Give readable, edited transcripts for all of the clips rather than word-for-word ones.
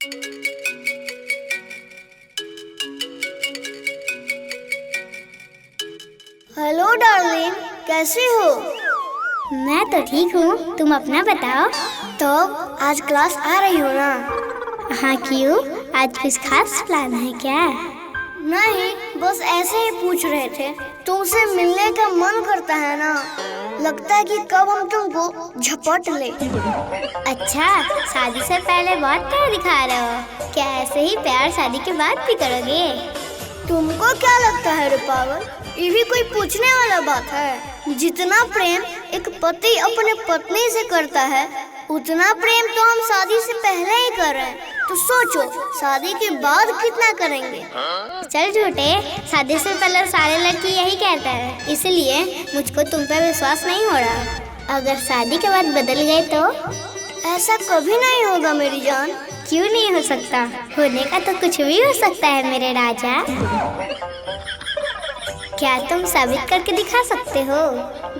Hello darling, कैसी हो? मैं तो ठीक हूँ, तुम अपना बताओ। तो आज क्लास आ रही हो ना? हाँ, क्यों? आज कुछ खास प्लान है क्या? नहीं, बस ऐसे ही पूछ रहे थे। तुमसे मिलने का मन करता है ना, लगता है कि कब हम तुमको झपट ले। अच्छा, शादी से पहले बहुत प्यार दिखा रहे हो, क्या ऐसे ही प्यार शादी के बाद भी करोगे? तुमको क्या लगता है रे पागल, ये भी कोई पूछने वाला बात है? जितना प्रेम एक पति अपने पत्नी से करता है, उतना प्रेम तो हम शादी से पहले ही कर रहे हैं। तो सोचो शादी के बाद कितना करेंगे। चल झूठे, शादी से पहले सारे लड़की यही कहते हैं, इसलिए मुझको तुम पर विश्वास नहीं हो रहा। अगर शादी के बाद बदल गए तो? ऐसा कभी नहीं होगा मेरी जान। क्यों नहीं हो सकता? होने का तो कुछ भी हो सकता है मेरे राजा। क्या तुम साबित करके दिखा सकते हो?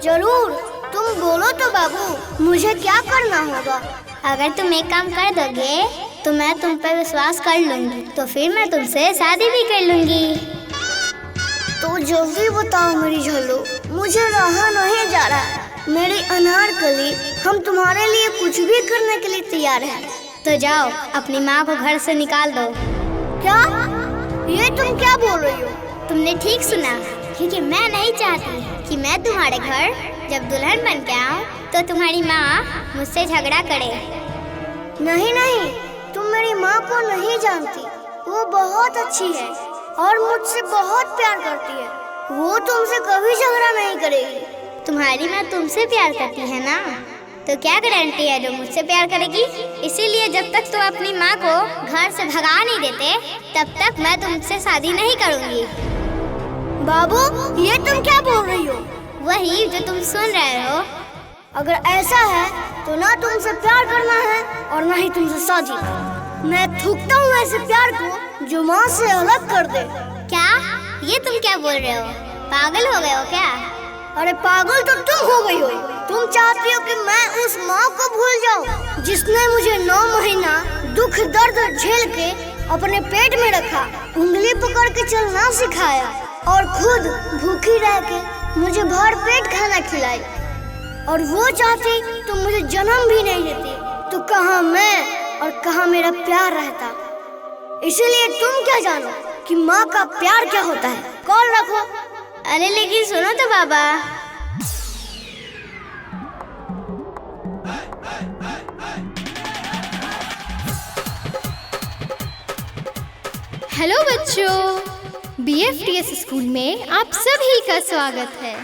जरूर, तुम बोलो तो बाबू, मुझे क्या करना होगा? अगर तुम एक काम कर दोगे तो मैं तुम पर विश्वास कर लूंगी, तो फिर मैं तुमसे शादी भी कर लूंगी। तो जल्दी बताओ मेरी झल्लू, मुझे रहा नहीं जा रहा। मेरी अनारकली, हम तुम्हारे लिए कुछ भी करने के लिए तैयार हैं। तो जाओ, अपनी माँ को घर से निकाल दो। क्या? ये तुम क्या बोल रही हो? तुमने ठीक सुना, क्योंकि मैं नहीं चाहती कि मैं तुम्हारे घर जब दुल्हन बन के आऊँ तो तुम्हारी माँ मुझसे झगड़ा करे। नहीं नहीं, तुम मेरी माँ को नहीं जानती। वो बहुत अच्छी है और मुझसे बहुत प्यार करती है। वो तुमसे कभी झगड़ा नहीं करेगी। तुम्हारी माँ तुमसे प्यार करती है ना, तो क्या गारंटी है जो मुझसे प्यार करेगी? इसीलिए जब तक तुम अपनी माँ को घर से भगा नहीं देते, तब तक मैं तुमसे शादी नहीं करूँगी। बाबू, ये तुम क्या बोल रही हो? वही जो तुम सुन रहे हो। अगर ऐसा है तो ना तुमसे प्यार करना है और ना ही तुमसे शादी। मैं थूकता हूँ ऐसे प्यार को जो माँ से अलग कर दे। क्या? ये तुम क्या बोल रहे हो? पागल हो गए हो क्या? अरे पागल तो तुम हो गई हो। तुम चाहती हो कि मैं उस माँ को भूल जाऊं जिसने मुझे 9 महीना दुख दर्द झेल के अपने पेट में रखा, उंगली पकड़ के चलना सिखाया और खुद भूखी रह के मुझे भर पेट खाना खिलाई। और वो चाहती तो मुझे जन्म भी नहीं देती, तो कहाँ मैं और कहाँ मेरा प्यार रहता। इसीलिए तुम क्या जानो कि माँ का प्यार क्या होता है। कॉल रखो। अरे लेकिन सुनो तो बाबा। हेलो बच्चों, BFTS स्कूल में आप सभी का स्वागत है।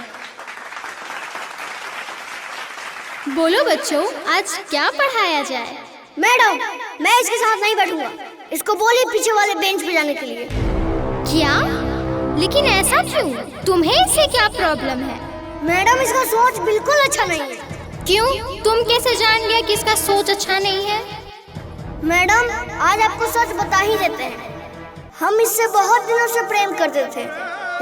बोलो बच्चों, आज क्या पढ़ाया जाए? मैडम, मैं इसके साथ नहीं बैठूंगा। इसको बोलिए पीछे वाले बेंच पे जाने के लिए। क्या? लेकिन ऐसा क्यों? तुम्हें इससे क्या प्रॉब्लम है? मैडम, इसका सोच बिल्कुल अच्छा नहीं है। क्यों? तुम कैसे जान लिया कि इसका सोच अच्छा नहीं है? मैडम, आज आपको सच बता ही देते हैं। हम इससे बहुत दिनों से प्रेम करते थे,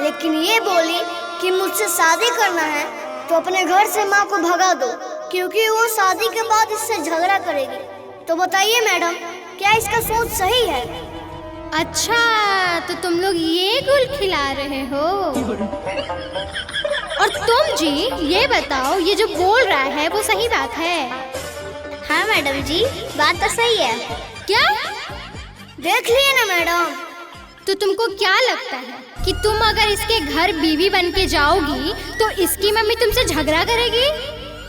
लेकिन ये बोली कि मुझसे शादी करना है तो अपने घर से माँ को भगा दो, क्योंकि वो शादी के बाद इससे झगड़ा करेगी। तो बताइए मैडम, क्या इसका सोच सही है? अच्छा, तो तुम लोग ये गुल खिला रहे हो। और तुम जी ये बताओ, ये जो बोल रहा है वो सही बात है? हाँ मैडम जी, बात तो सही है। क्या? देख लिए ना मैडम। तो तुमको क्या लगता है कि तुम अगर इसके घर बीवी बन के जाओगी तो इसकी मम्मी तुमसे झगड़ा करेगी?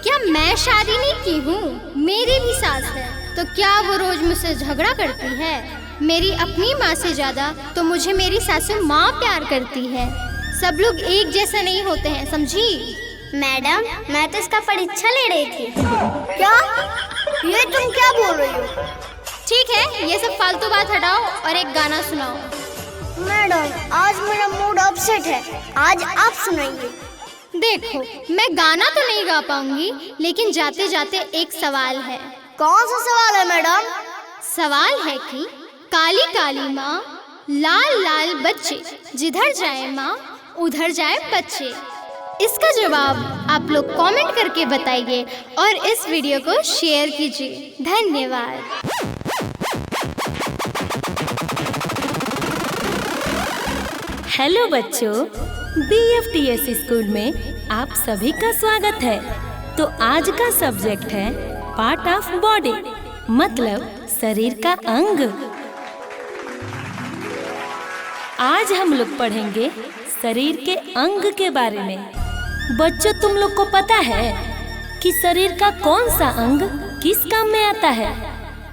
क्या मैं शादी नहीं की हूँ? मेरी भी सास है, तो क्या वो रोज मुझसे झगड़ा करती है? मेरी अपनी माँ से ज्यादा तो मुझे मेरी सासू माँ प्यार करती है। सब लोग एक जैसे नहीं होते हैं, समझी? मैडम, मैं तो इसका परीक्षा ले रही थी। क्या? ये तुम क्या बोल रही हो? ठीक है, ये सब फालतू बात हटाओ और एक गाना सुनाओ। मैडम, आज मेरा मूड अपसेट है, आज आप सुनाइए। देखो, मैं गाना तो नहीं गा पाऊंगी, लेकिन जाते जाते एक सवाल है। कौन सा सवाल है मैडम? सवाल है कि काली काली माँ, लाल लाल बच्चे, जिधर जाए माँ उधर जाए बच्चे। इसका जवाब आप लोग कमेंट करके बताइए और इस वीडियो को शेयर कीजिए। धन्यवाद। हेलो बच्चों, BFTS स्कूल में आप सभी का स्वागत है। तो आज का सब्जेक्ट है पार्ट ऑफ बॉडी, मतलब शरीर का अंग। आज हम लोग पढ़ेंगे शरीर के अंग के बारे में। बच्चों, तुम लोग को पता है कि शरीर का कौन सा अंग किस काम में आता है?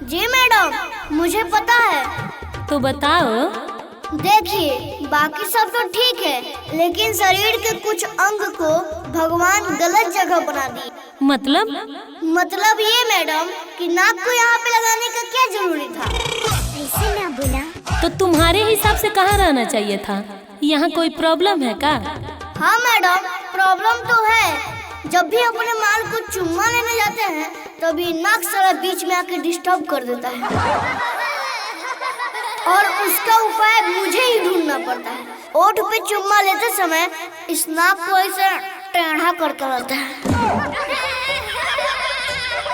जी मैडम, मुझे पता है। तो बताओ। देखिए, बाकी सब तो ठीक है, लेकिन शरीर के कुछ अंग को भगवान गलत जगह बना दी। मतलब ये मैडम कि नाक को यहाँ पे लगाने का क्या जरूरी था? ऐसे ना बोला। तो तुम्हारे हिसाब से कहाँ रहना चाहिए था? यहाँ कोई प्रॉब्लम है का? हाँ मैडम, प्रॉब्लम तो है। जब भी अपने माल को चुम्मा लेने जाते हैं तभी नाक सारा बीच में आके डिस्टर्ब कर देता है, और उसका उपाय मुझे ही ढूंढना पड़ता है। ओठ पे चुम्मा लेते समय इस नाक को ऐसे टेढ़ा करता रहता है।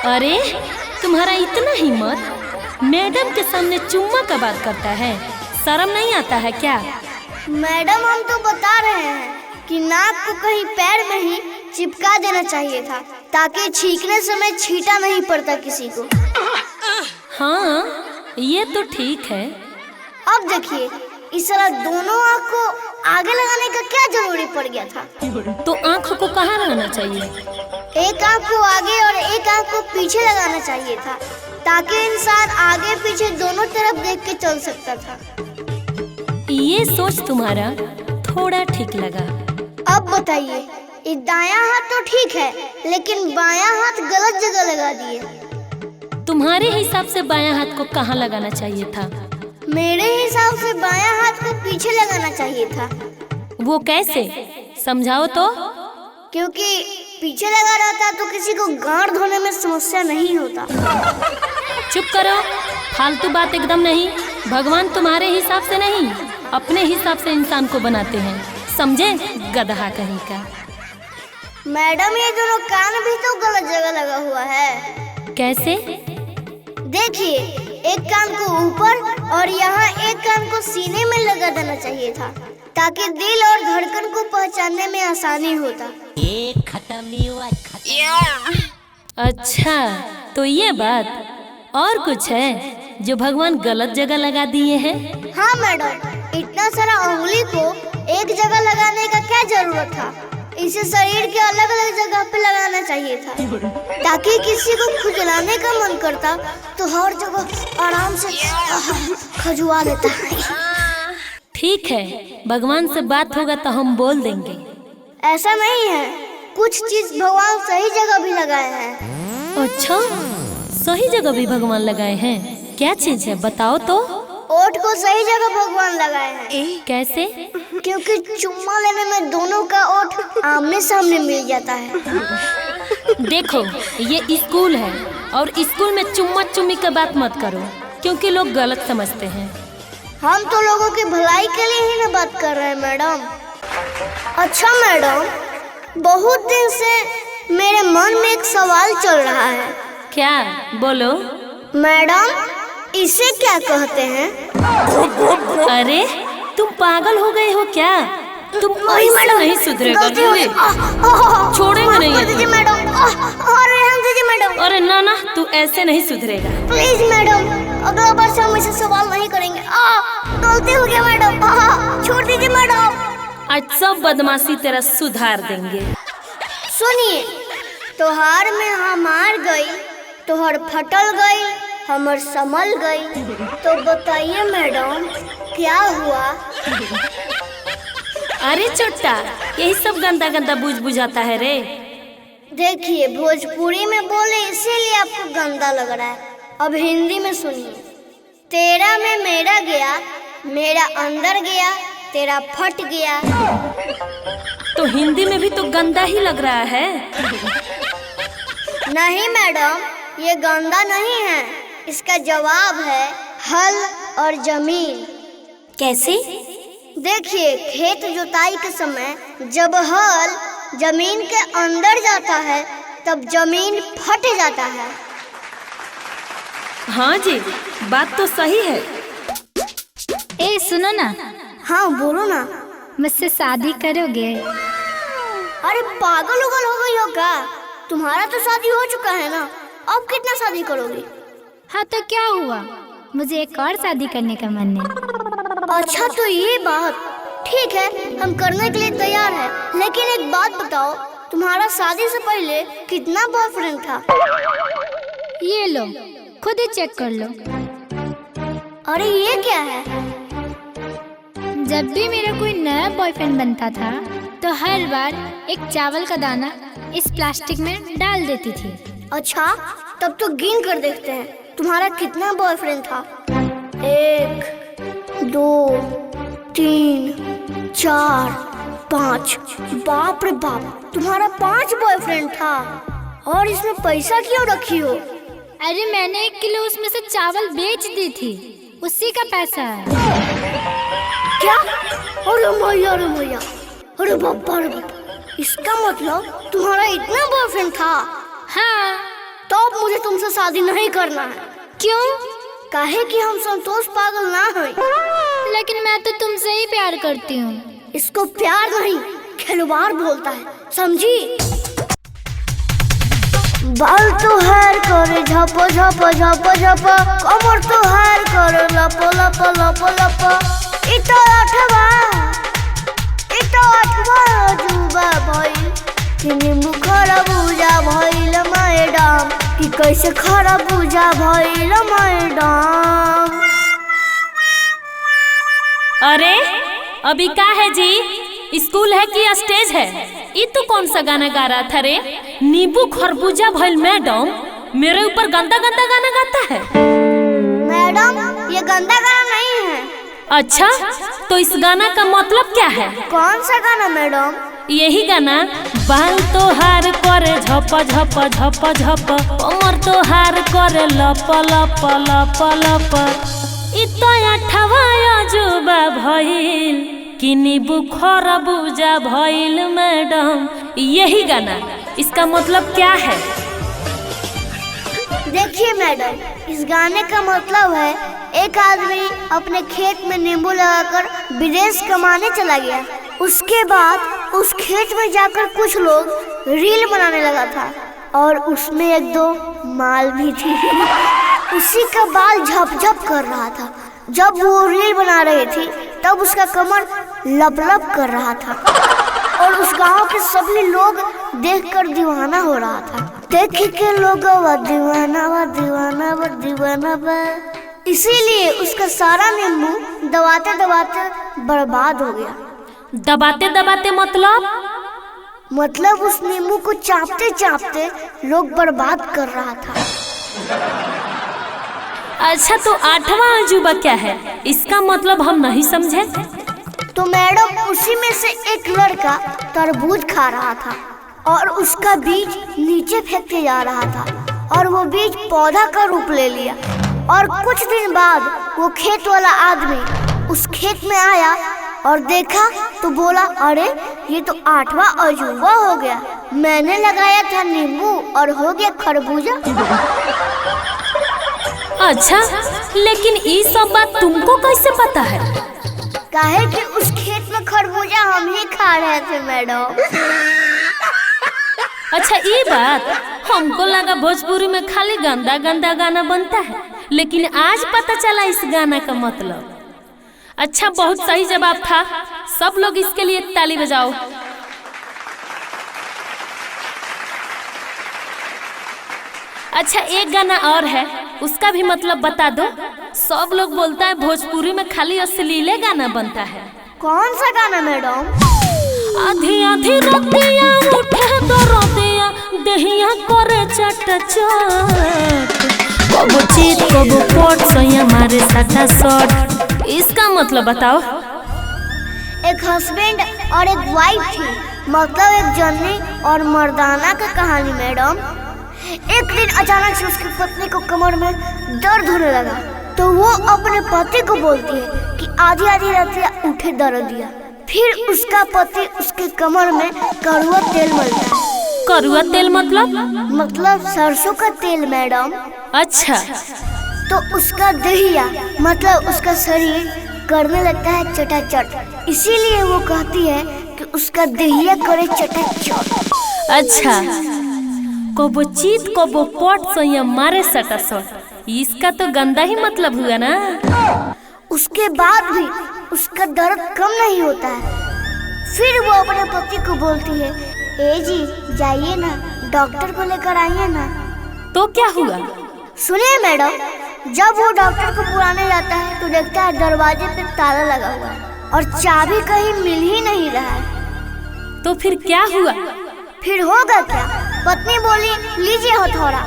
अरे तुम्हारा इतना हिम्मत, मैडम के सामने चुम्मा का बात करता है, शर्म नहीं आता है क्या? मैडम, हम तो बता रहे हैं कि नाक को कहीं पैर में ही चिपका देना चाहिए था, ताकि छींकने समय छींटा नहीं पड़ता किसी को। हाँ, ये तो ठीक है। अब देखिए, इस तरह दोनों आँख को आगे लगाने का क्या जरूरी पड़ गया था? तो आँख को कहाँ लगाना चाहिए? एक आँख को आगे और एक आँख को पीछे लगाना चाहिए था, ताकि इंसान आगे पीछे दोनों तरफ देख के चल सकता था। ये सोच तुम्हारा थोड़ा ठीक लगा। अब बताइए, ये दायां हाथ तो ठीक है, लेकिन बायां हाथ गलत जगह लगा दिए। तुम्हारे हिसाब से बायां हाथ को कहाँ लगाना चाहिए था? मेरे हिसाब से बायां हाथ को पीछे लगाना चाहिए था। वो कैसे, समझाओ तो। क्योंकि पीछे लगा रहता तो किसी को गांड धोने में समस्या नहीं होता। चुप करो, फालतू बात एकदम नहीं। भगवान तुम्हारे हिसाब से नहीं, अपने हिसाब से इंसान को बनाते हैं, समझे? गधा कहीं का। मैडम, ये दोनों कान भी तो गलत जगह लगा हुआ है। कैसे? देखिए, एक कान को ऊपर और यहाँ एक कान को सीने में लगा देना चाहिए था, ताकि दिल और धड़कन को पहचानने में आसानी होता। अच्छा, तो ये बात। और कुछ है जो भगवान गलत जगह लगा दिए हैं? हाँ मैडम, इतना सारा उंगली को एक जगह लगाने का क्या जरूरत था? इसे शरीर के अलग अलग जगह पे लगाना चाहिए था, ताकि किसी को खुजलाने का मन करता तो हर जगह आराम से खजुआ लेता है। ठीक है, भगवान से बात होगा तो हम बोल देंगे। ऐसा नहीं है, कुछ चीज भगवान सही जगह भी लगाए हैं। अच्छा, सही जगह भी भगवान लगाए हैं? क्या चीज है, बताओ तो। ओठ को सही जगह भगवान लगाए हैं। कैसे? क्योंकि चुम्मा लेने में दोनों का ओठ आमने सामने मिल जाता है। देखो, ये स्कूल है और स्कूल में चुम्मा चुम्मी का बात मत करो, क्योंकि लोग गलत समझते हैं। हम तो लोगों की भलाई के लिए ही ना बात कर रहे हैं मैडम। अच्छा मैडम, बहुत दिन से मेरे मन में एक सवाल चल रहा है। क्या? बोलो। मैडम, इसे क्या कहते हैं? अरे तुम पागल हो गए हो क्या? तुम ऐसे नहीं सुधरेगा। छोड़ेंगे नहीं। मैडम, अरे ना ना, तू ऐसे नहीं सुधरेगा। प्लीज मैडम, अगला बार से हम ऐसे सवाल नहीं करेंगे। गलती हो गया मैडम, छोड़ दीजिए मैडम। आज सब बदमाशी तेरा सुधार देंगे। सुनिए, तोहार में हमार गई, तोहर फटल गई, हमर संभल गई। तो बताइए मैडम, क्या हुआ? अरे चोट्टा, यही सब गंदा गंदा बुझाता है रे। देखिए, भोजपुरी में बोले इसीलिए आपको गंदा लग रहा है। अब हिंदी में सुनिए। तेरा में मेरा गया, मेरा अंदर गया, तेरा फट गया। तो हिंदी में भी तो गंदा ही लग रहा है। नहीं मैडम, ये गंदा नहीं है, इसका जवाब है हल और जमीन। कैसे? देखिए, खेत जुताई के समय जब हल जमीन के अंदर जाता है तब जमीन फट जाता है। हाँ जी, बात तो सही है। ए सुनो ना। हाँ बोलो ना। मुझसे शादी करोगे? अरे पागल उगल हो गई हो क्या? तुम्हारा तो शादी हो चुका है ना, अब कितना शादी करोगी? हाँ तो क्या हुआ, मुझे एक और शादी करने का मन है। अच्छा तो ये बात ठीक है, हम करने के लिए तैयार है। लेकिन एक बात बताओ, तुम्हारा शादी से पहले कितना बॉयफ्रेंड था? ये लो, खुद ही चेक कर लो। अरे ये क्या है? जब भी मेरा कोई नया बॉयफ्रेंड बनता था तो हर बार एक चावल का दाना इस प्लास्टिक में डाल देती थी। अच्छा तब तो गिन कर देखते हैं, तुम्हारा कितना बॉयफ्रेंड था? 1 2 3 4 5। बाप रे बाप, तुम्हारा 5 बॉयफ्रेंड था। और इसमें पैसा क्यों रखी हो? अरे मैंने 1 किलो उसमें से चावल बेच दी थी, उसी का पैसा है। क्या? अरे मैया, अरे मैया, अरे बाबा, अरे बाबा, इसका मतलब तुम्हारा इतना बॉयफ्रेंड था? हाँ। तो अब मुझे तुमसे शादी नहीं करना है। क्यों? काहे कि हम संतोष पागल ना हैं। लेकिन मैं तो तुमसे ही प्यार करती हूँ। इसको प्यार नहीं, खिलवाड़ बोलता है, समझी? बाल तो हार करे झप झप झप झप, कमर तो हार करे लप लप लप लप। इतो अठवा अजूबा भइल कि नींबू खरबूजा भइल मैडम, कि कैसे खरबूजा भइल मैडम। अरे अभी का है जी, स्कूल है कि स्टेज है? ये तो कौन सा गाना गा रहा था रे? नींबू खरबूजा भइल मैडम, मेरे ऊपर गंदा गंदा गाना गाता है। मैडम ये गंदा गाना नहीं है। अच्छा तो इस गाना का मतलब क्या है? कौन सा गाना मैडम? यही गाना, बाल तो हार करे झप झप झप झप, कमर तो हार करे लप लप लप लप। इतो अठवा अजूबा भइल कि नींबू खरबूजा भइल मैडम। यही गाना, इसका मतलब क्या है? देखिए मैडम, इस गाने का मतलब है एक आदमी अपने खेत में नींबू लगाकर विदेश कमाने चला गया। उसके बाद उस खेत में जाकर कुछ लोग रील बनाने लगा था और उसमें 1-2 माल भी थी। उसी का बाल झप-झप कर रहा था। जब वो रील बना रही थी तब उसका कमर लप-लप कर रहा था और उस गांव के सभी लोग देखकर दीवाना हो रहा था। देख के लोग दीवाना वा दीवाना वा दीवाना वा। इसीलिए उसका सारा नींबू दबाते दबाते बर्बाद हो गया। दबाते दबाते मतलब उस नींबू को चापते चापते लोग बर्बाद कर रहा था। अच्छा तो आठवां अजूबा क्या है? इसका मतलब हम नहीं समझे। तो मैडम उसी में से एक लड़का तरबूज खा रहा था और उसका बीज नीचे फेंकते जा रहा था और वो बीज पौधा का रूप ले लिया। और कुछ दिन बाद वो खेत वाला आदमी उस खेत में आया और देखा तो बोला, अरे ये तो 8वां अजूबा हो गया। मैंने लगाया था नींबू और हो गया खरबूजा। अच्छा लेकिन ये सब बात तुमको कैसे पता है? काहे कि उस खेत में खरबूजा हम ही खा रहे थे मैडम। अच्छा ये बात, हमको लगा भोजपुरी में खाली गंदा गंदा गाना बनता है, लेकिन आज पता चला इस गाना का मतलब। अच्छा बहुत सही जवाब था, सब लोग इसके लिए एक ताली बजाओ। अच्छा एक गाना और है, उसका भी मतलब बता दो। सब लोग बोलता है भोजपुरी में खाली अश्लीले गाना बनता है। कौन सा गाना मैडम? आधी आधी रातिया उठे दरदिया देहिया करे चट चट, कबो चीत कबो पट सोया मारे सटा सट। इसका मतलब बताओ। एक हस्बैंड और एक वाइफ थी, मतलब एक जन्नी और मर्दाना का कहानी मैडम। एक दिन अचानक से उसकी पत्नी को कमर में दर्द होने लगा तो वो अपने पति को बोलती है कि आधी आधी रातिया उठे दर्दिया। फिर उसका पति उसके कमर में कड़वा तेल मलता है। कड़वा तेल मतलब सरसों का तेल मैडम। अच्छा तो उसका दहिया मतलब उसका शरीर करने लगता है चटाचट। इसीलिए वो कहती है कि उसका देहिया करे चटाचट। अच्छा, कबो चीत कबो पट सैया मारे सटासट, इसका तो गंदा ही मतलब हुआ ना। उसके बाद भी उसका दर्द कम नहीं होता है। फिर वो अपने पति को बोलती है, ए जी जाइए ना, डॉक्टर को लेकर आइए ना। तो क्या हुआ? सुनिए मैडम, जब वो डॉक्टर को बुलाने जाता है तो देखता है दरवाजे पे ताला लगा हुआ है और चाबी कहीं मिल ही नहीं रहा है। तो फिर क्या हुआ? फिर होगा क्या? पत्नी बोली, लीजिए हथौड़ा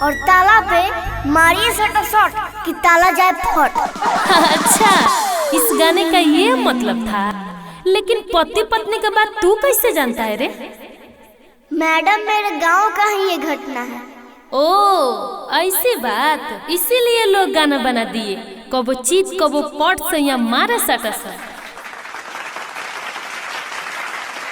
और ताला पे मारिए सटासट कि ताला जाए फट। अच्छा, इस गाने का ये मतलब था। लेकिन पति पत्नी का बात तू कैसे जानता है रे? मैडम, मेरे गांव का ही ये घटना है। ओ ऐसी बात, इसीलिए लोग गाना बना दिए, कबो चीत कबो पट सैया मारे सटासट।